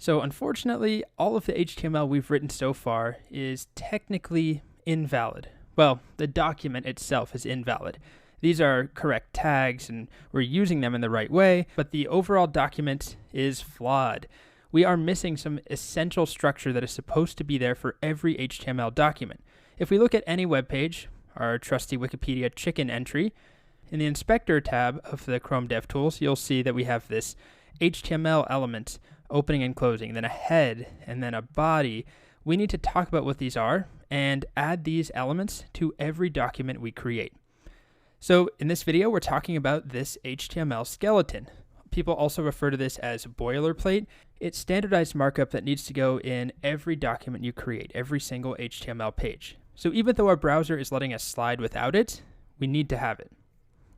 So unfortunately, all of the HTML we've written so far is technically invalid. Well, the document itself is invalid. These are correct tags and we're using them in the right way, but the overall document is flawed. We are missing some essential structure that is supposed to be there for every HTML document. If we look at any web page, our trusty Wikipedia chicken entry, in the Inspector tab of the Chrome DevTools, you'll see that we have this HTML element opening and closing, then a head, and then a body. We need to talk about what these are and add these elements to every document we create. So in this video, we're talking about this HTML skeleton. People also refer to this as boilerplate. It's standardized markup that needs to go in every document you create, every single HTML page. So even though our browser is letting us slide without it, we need to have it.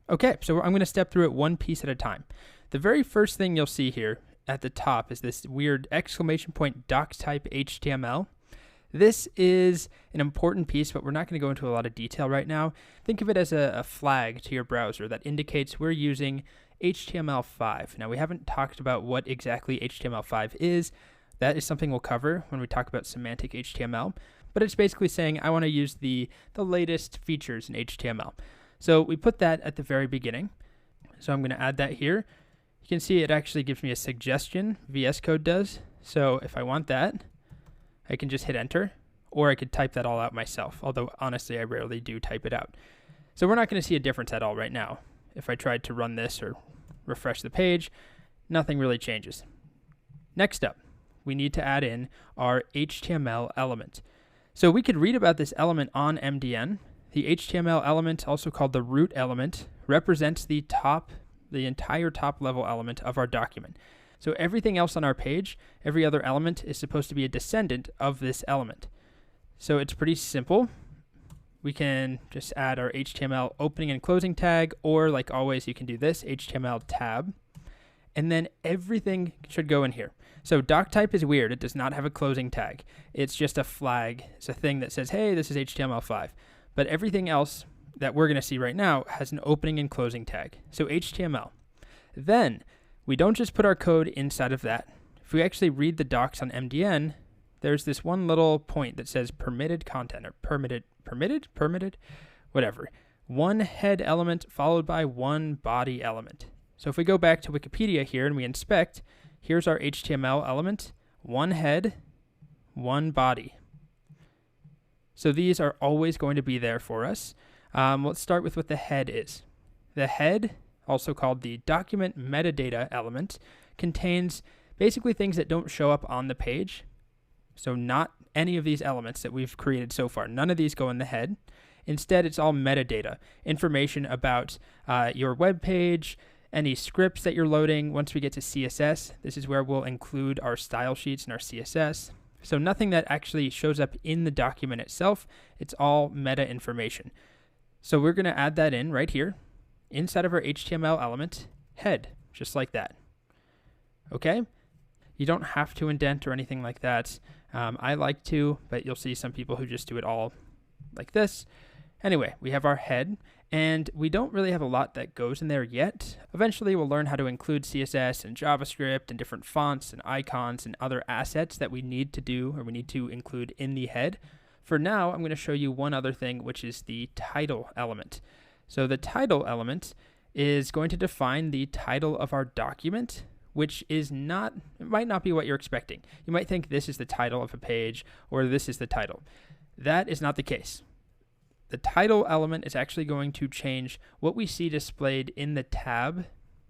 Okay, so I'm going to step through it one piece at a time. The very first thing you'll see here at the top is this weird exclamation point doctype HTML. This is an important piece, but we're not going to go into a lot of detail right now. Think of it as a flag to your browser that indicates we're using HTML5. Now, we haven't talked about what exactly HTML5 is. That is something we'll cover when we talk about semantic HTML. But it's basically saying I want to use the latest features in HTML. So we put that at the very beginning. So I'm going to add that here. You can see it actually gives me a suggestion, VS Code does. So if I want that, I can just hit enter, or I could type that all out myself, although honestly I rarely do type it out. So we're not going to see a difference at all right now. If I tried to run this or refresh the page, nothing really changes. Next up, we need to add in our HTML element. So we could read about this element on MDN. The HTML element, also called the root element, represents the entire top level element of our document. So everything else on our page, every other element is supposed to be a descendant of this element. So it's pretty simple. We can just add our HTML opening and closing tag, or like always, you can do this, HTML tab, and then everything should go in here. So doctype is weird. It does not have a closing tag. It's just a flag. It's a thing that says, hey, this is HTML5. But everything else that we're going to see right now has an opening and closing tag. So HTML. Then we don't just put our code inside of that. If we actually read the docs on MDN, there's this one little point that says permitted content, or permitted, whatever. One head element followed by one body element. So if we go back to Wikipedia here and we inspect, here's our HTML element, one head, one body. So these are always going to be there for us. Let's start with what the head is. The head, also called the document metadata element, contains basically things that don't show up on the page. So not any of these elements that we've created so far. None of these go in the head. Instead, it's all metadata, information about your web page, any scripts that you're loading. Once we get to CSS, this is where we'll include our style sheets and our CSS. So nothing that actually shows up in the document itself. It's all meta information. So we're going to add that in right here inside of our HTML element head, just like that. Okay? You don't have to indent or anything like that. I like to, but you'll see some people who just do it all like this. Anyway, we have our head, and we don't really have a lot that goes in there yet. Eventually, we'll learn how to include CSS and JavaScript and different fonts and icons and other assets that we need to do or we need to include in the head. For now, I'm going to show you one other thing, which is the title element. So the title element is going to define the title of our document, which is not, it might not be what you're expecting. You might think this is the title of a page or this is the title. That is not the case. The title element is actually going to change what we see displayed in the tab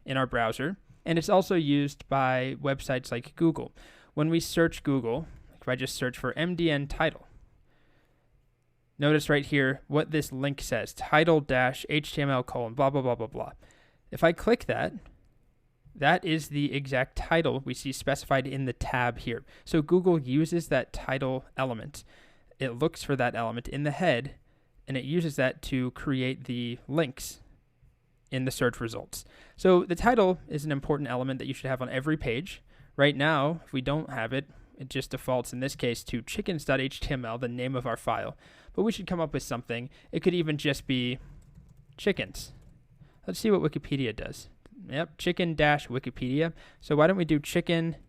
in our browser, and it's also used by websites like Google. When we search Google, if I just search for MDN title, notice right here what this link says, title-html : blah, blah, blah, blah, blah. If I click that, that is the exact title we see specified in the tab here. So Google uses that title element. It looks for that element in the head, and it uses that to create the links in the search results. So the title is an important element that you should have on every page. Right now, if we don't have it, it just defaults in this case to chickens.html, the name of our file. But we should come up with something. It could even just be chickens. Let's see what Wikipedia does. Yep, chicken-Wikipedia. So why don't we do chicken-Google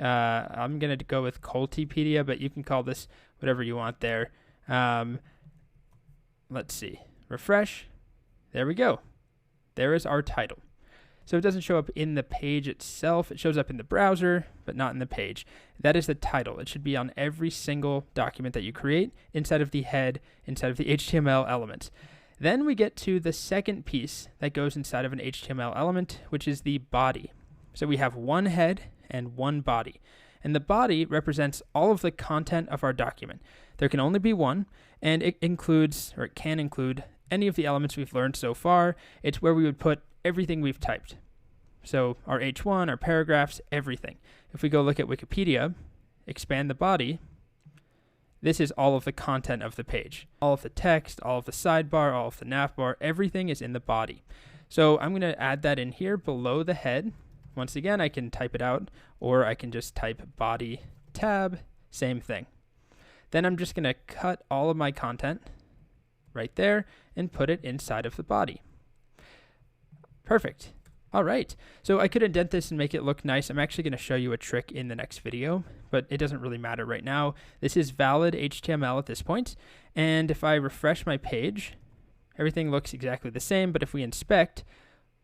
I'm going to go with Cultipedia, but you can call this whatever you want there. Let's see. Refresh. There we go. There is our title. So it doesn't show up in the page itself. It shows up in the browser, but not in the page. That is the title. It should be on every single document that you create inside of the head, inside of the HTML elements. Then we get to the second piece that goes inside of an HTML element, which is the body. So we have one head and one body. And the body represents all of the content of our document. There can only be one, and it includes, or it can include, any of the elements we've learned so far. It's where we would put everything we've typed. So our H1, our paragraphs, everything. If we go look at Wikipedia, expand the body, this is all of the content of the page. All of the text, all of the sidebar, all of the navbar, everything is in the body. So I'm going to add that in here below the head. Once again, I can type it out, or I can just type body tab, same thing. Then I'm just going to cut all of my content right there and put it inside of the body. Perfect. All right. So I could indent this and make it look nice. I'm actually going to show you a trick in the next video, but it doesn't really matter right now. This is valid HTML at this point. And if I refresh my page, everything looks exactly the same. But if we inspect,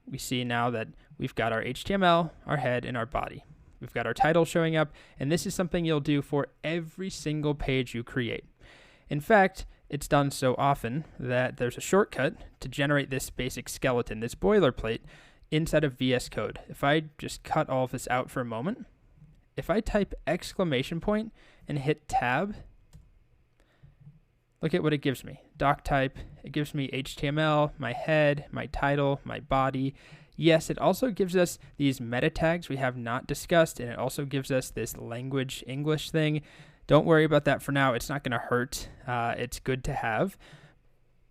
we see now that we've got our HTML, our head, and our body. We've got our title showing up. And this is something you'll do for every single page you create. In fact, it's done so often that there's a shortcut to generate this basic skeleton, this boilerplate, inside of VS Code. If I just cut all of this out for a moment, if I type exclamation point and hit tab, look at what it gives me. Doc type, it gives me HTML, my head, my title, my body. Yes, it also gives us these meta tags we have not discussed, and it also gives us this language English thing. Don't worry about that for now. It's not going to hurt. It's good to have.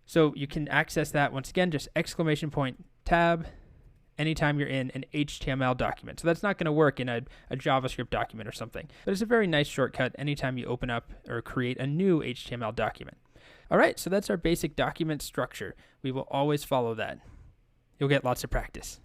So you can access that once again, just exclamation point tab anytime you're in an HTML document. So that's not going to work in a JavaScript document or something. But it's a very nice shortcut anytime you open up or create a new HTML document. All right, so that's our basic document structure. We will always follow that. You'll get lots of practice.